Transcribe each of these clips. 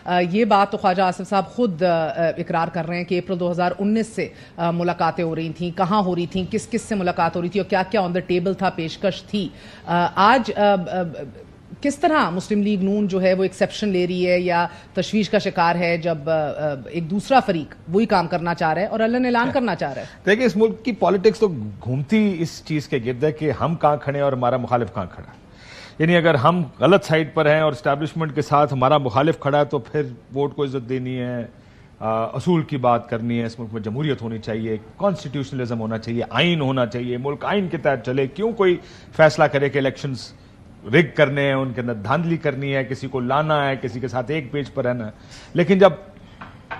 یہ بات تو خواجہ آصف صاحب خود اقرار کر رہے ہیں کہ اپریل 2019 سے ملاقاتیں ہو رہی تھیں، کہاں ہو رہی تھیں، کس کس سے ملاقات ہو رہی تھی اور کیا کیا آن دا ٹیبل تھا، پیشکش تھی. آج کس طرح مسلم لیگ نون جو ہے وہ ایکسیپشن لے رہی ہے یا تشویش کا شکار ہے جب ایک دوسرا فریق وہی کام کرنا چاہ رہا ہے اور اللہ نے اعلان کرنا چاہ رہا ہے؟ دیکھیں، اس ملک کی پالیٹکس تو گھومتی اس چیز کے گرد ہے کہ ہم کہاں کھڑے ہیں اور ہمارا مخالف کہاں کھڑا ہے. یعنی اگر ہم غلط سائڈ پر ہیں اور اسٹیبلشمنٹ کے ساتھ ہمارا مخالف کھڑا ہے تو پھر ووٹ کو عزت دینی ہے، اصول کی بات کرنی ہے، اس ملک میں جمہوریت ہونی چاہیے، کانسٹیٹیوشنلزم ہونا چاہیے، آئین ہونا چاہیے، ملک آئین کے تحت چلے. کیوں کوئی فیصلہ کرے کہ الیکشنز رگ کرنے ہیں، ان کے اندر دھاندلی کرنی ہے، کسی کو لانا ہے، کسی کے ساتھ ایک پیج پر رہنا ہے. لیکن جب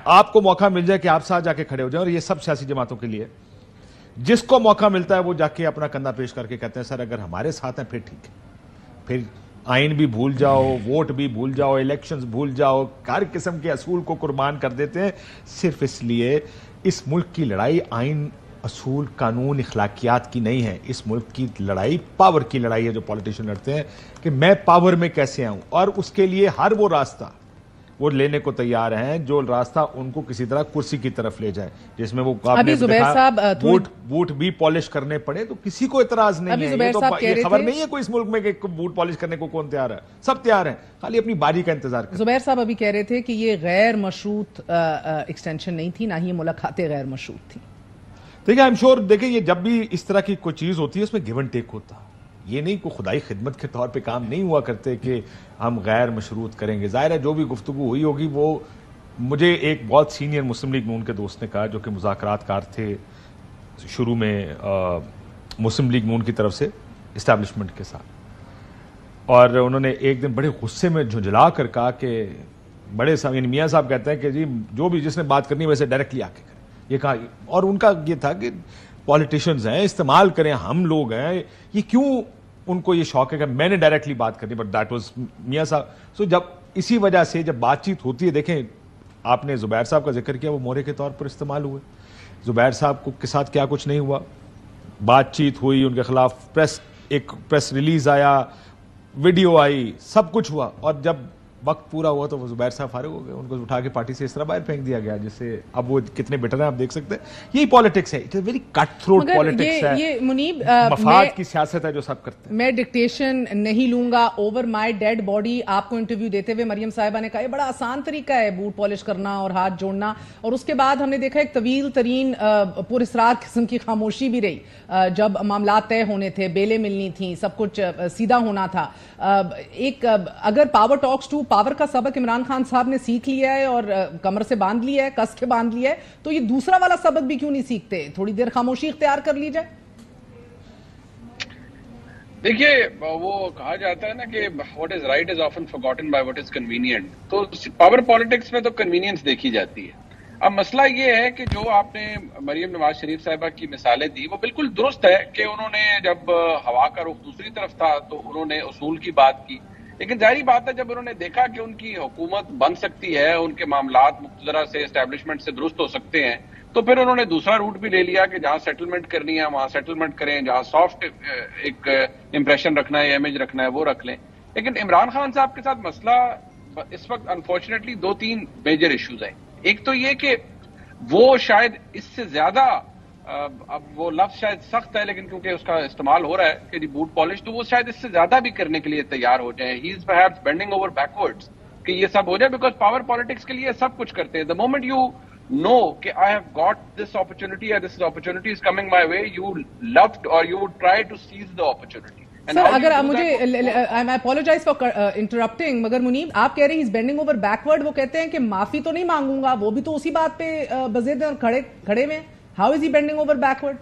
آپ کو موقع مل جائے کہ آپ ساتھ جا کے کھڑے ہو جائیں، اور یہ سب سیاسی جماعتوں کے لیے جس کو موقع ملتا ہے وہ جا کے اپنا کندھا پیش کر کے کہتے ہیں سر اگر ہمارے ساتھ ہیں پھر ٹھیک ہے، پھر آئین بھی بھول جاؤ، ووٹ بھی بھول جاؤ، الیکشنز بھول جاؤ، ہر قسم کے اصول کو قربان کر دیتے ہیں صرف اس لیے. اس ملک کی لڑائی آئین، اصول، قانون، اخلاقیات کی نہیں ہے. اس ملک کی لڑائی پاور کی لڑائی ہے جو پولیٹیشین لڑتے ہیں کہ میں پاور میں کیسے آؤں، اور اس کے لیے ہر وہ راستہ وہ لینے کو تیار ہیں جو راستہ ان کو کسی طرح کرسی کی طرف لے جائے، جس میں وہ بوٹ بھی پالش کرنے پڑے تو کسی کو اعتراض نہیں ہے. یہ خبر نہیں ہے کوئی اس ملک میں کہ بوٹ پالش کرنے کو کون تیار ہے، سب تیار ہیں، خالی اپنی باری کا انتظار کریں. زبیر صاحب ابھی کہہ رہے تھے کہ یہ غیر مشروط ایکسٹینشن نہیں تھی، نہ ہی ملاقاتیں غیر مشروط تھیں. دیکھیں آئی ایم شور، دیکھیں یہ جب بھی اس طرح کی کوئی چیز ہوتی ہے اس میں گیو اینڈ ٹیک ہوتا، یہ نہیں کوئی خدائی خدمت کے طور پہ کام نہیں ہوا کرتے کہ ہم غیر مشروط کریں گے. ظاہر ہے جو بھی گفتگو ہوئی ہوگی وہ مجھے ایک بہت سینئر مسلم لیگ نون کے دوست نے کہا جو کہ مذاکرات کار تھے شروع میں مسلم لیگ نون کی طرف سے اسٹیبلشمنٹ کے ساتھ، اور انہوں نے ایک دن بڑے غصے میں جھنجھلا کر کہا کہ بڑے صاحب یعنی میاں صاحب کہتے ہیں کہ جی جو بھی جس نے بات کرنی ہے ویسے ڈائریکٹلی آ کے کریں، یہ کہا. اور ان کا یہ تھا کہ پولیٹیشنز ہیں، استعمال کریں، ہم لوگ ہیں، یہ کیوں ان کو یہ شوق ہے کہ میں نے ڈائریکٹلی بات کرنی، بٹ دیٹ واز میاں صاحب. سو جب اسی وجہ سے جب بات چیت ہوتی ہے، دیکھیں آپ نے زبیر صاحب کا ذکر کیا، وہ مورے کے طور پر استعمال ہوئے. زبیر صاحب کو کے ساتھ کیا کچھ نہیں ہوا، بات چیت ہوئی، ان کے خلاف ایک پریس ریلیز آیا، ویڈیو آئی، سب کچھ ہوا، اور جب وقت پورا ہوا تو وہ زبیر صاحب فارغ ہو گئے، ان کو اٹھا کے پارٹی سے اس طرح باہر پھینک دیا گیا، جس سے اب وہ کتنے بیٹر ہیں آپ دیکھ سکتے ہیں. یہی پالیٹکس ہے، it is very cut throat politics ہے، یہ منیب مفاد کی سیاست ہے جو سب کرتے ہیں. میں ڈکٹیشن نہیں لوں گا اوور مائی ڈیڈ باڈی. آپ کو انٹرویو دیتے ہوئے مریم صاحبہ نے کہا یہ بڑا آسان طریقہ ہے بوٹ پالش کرنا اور ہاتھ جوڑنا، اور اس کے بعد ہم نے دیکھا ایک طویل ترین پراسرار قسم کی خاموشی بھی رہی جب معاملات طے ہونے تھے، بیلیں ملنی تھیں، سب کچھ سیدھا ہونا تھا. ایک اگر پاور ٹاکس ٹو پاور کا سبق عمران خان صاحب نے سیکھ لیا ہے اور کمر سے باندھ لیا ہے، کس کے باندھ لیا ہے، تو یہ دوسرا والا سبق بھی کیوں نہیں سیکھتے، تھوڑی دیر خاموشی اختیار کر لی جائے؟ دیکھیے وہ کہا جاتا ہے نا کہ what is right is often forgotten by what is convenient. تو پاور پالیٹکس میں تو کنوینئنس دیکھی جاتی ہے. اب مسئلہ یہ ہے کہ جو آپ نے مریم نواز شریف صاحبہ کی مثالیں دی وہ بالکل درست ہے کہ انہوں نے جب ہوا کا رخ دوسری طرف تھا تو انہوں نے اصول کی بات کی، لیکن ظاہری بات ہے جب انہوں نے دیکھا کہ ان کی حکومت بن سکتی ہے، ان کے معاملات مقتدرہ سے اسٹیبلشمنٹ سے درست ہو سکتے ہیں، تو پھر انہوں نے دوسرا روٹ بھی لے لیا کہ جہاں سیٹلمنٹ کرنی ہے وہاں سیٹلمنٹ کریں، جہاں سافٹ ایک امپریشن رکھنا ہے، امیج رکھنا ہے وہ رکھ لیں. لیکن عمران خان صاحب کے ساتھ مسئلہ اس وقت انفارچونیٹلی 2-3 میجر ایشوز ہیں. ایک تو یہ کہ وہ شاید اس سے زیادہ، اب وہ لفظ شاید سخت ہے لیکن کیونکہ اس کا استعمال ہو رہا ہے کہ جی بوٹ پالش، تو وہ شاید اس سے زیادہ بھی کرنے کے لیے تیار ہو جائیں. ہی is perhaps bending over backwards کہ یہ سب ہو جائے، بیکاز پاور پالیٹکس کے لیے سب کچھ کرتے ہیں. دا مومنٹ یو نو کہ I have got this opportunity or this opportunity is coming my way, you loved or you would try to seize the opportunity. سر اگر مجھے I apologize for interrupting، مگر منیب آپ کہہ رہے ہیں he's bending over backward، وہ کہتے ہیں کہ معافی تو نہیں مانگوں گا، وہ بھی تو اسی بات پہ بضد کھڑے ہوئے ہیں. How is he bending over backward؟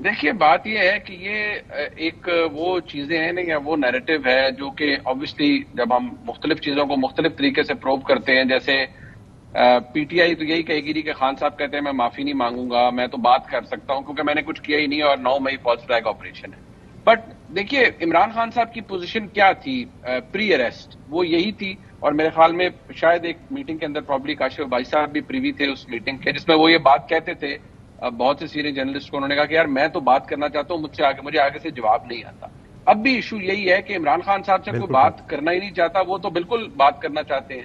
دیکھیے بات یہ ہے کہ یہ ایک وہ چیزیں ہیں یا وہ نیریٹو ہے جو کہ obviously جب ہم مختلف چیزوں کو مختلف طریقے سے پروو کرتے ہیں، جیسے پی ٹی آئی تو یہی کہے گی کہ خان صاحب کہتے ہیں میں معافی نہیں مانگوں گا، میں تو بات کر سکتا ہوں کیونکہ میں نے کچھ کیا ہی نہیں اور 9 مئی فالس فلیگ آپریشن ہے. بٹ دیکھیے عمران خان صاحب کی پوزیشن کیا تھی پری اریسٹ، وہ یہی تھی، اور میرے خیال میں شاید ایک میٹنگ کے اندر پرابلی کاشف بھائی صاحب بھی پریوی تھے اس میٹنگ کے، جس میں وہ یہ بات کہتے تھے بہت سے سینئر جرنلسٹ کو. انہوں نے کہا کہ یار میں تو بات کرنا چاہتا ہوں، مجھے آگے سے جواب نہیں آتا. اب بھی ایشو یہی ہے کہ عمران خان صاحب سے کوئی بات کرنا ہی نہیں چاہتا، وہ تو بالکل بات کرنا چاہتے ہیں.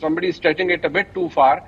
somebody stretching it a bit too far,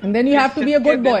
And then you have to be a good boy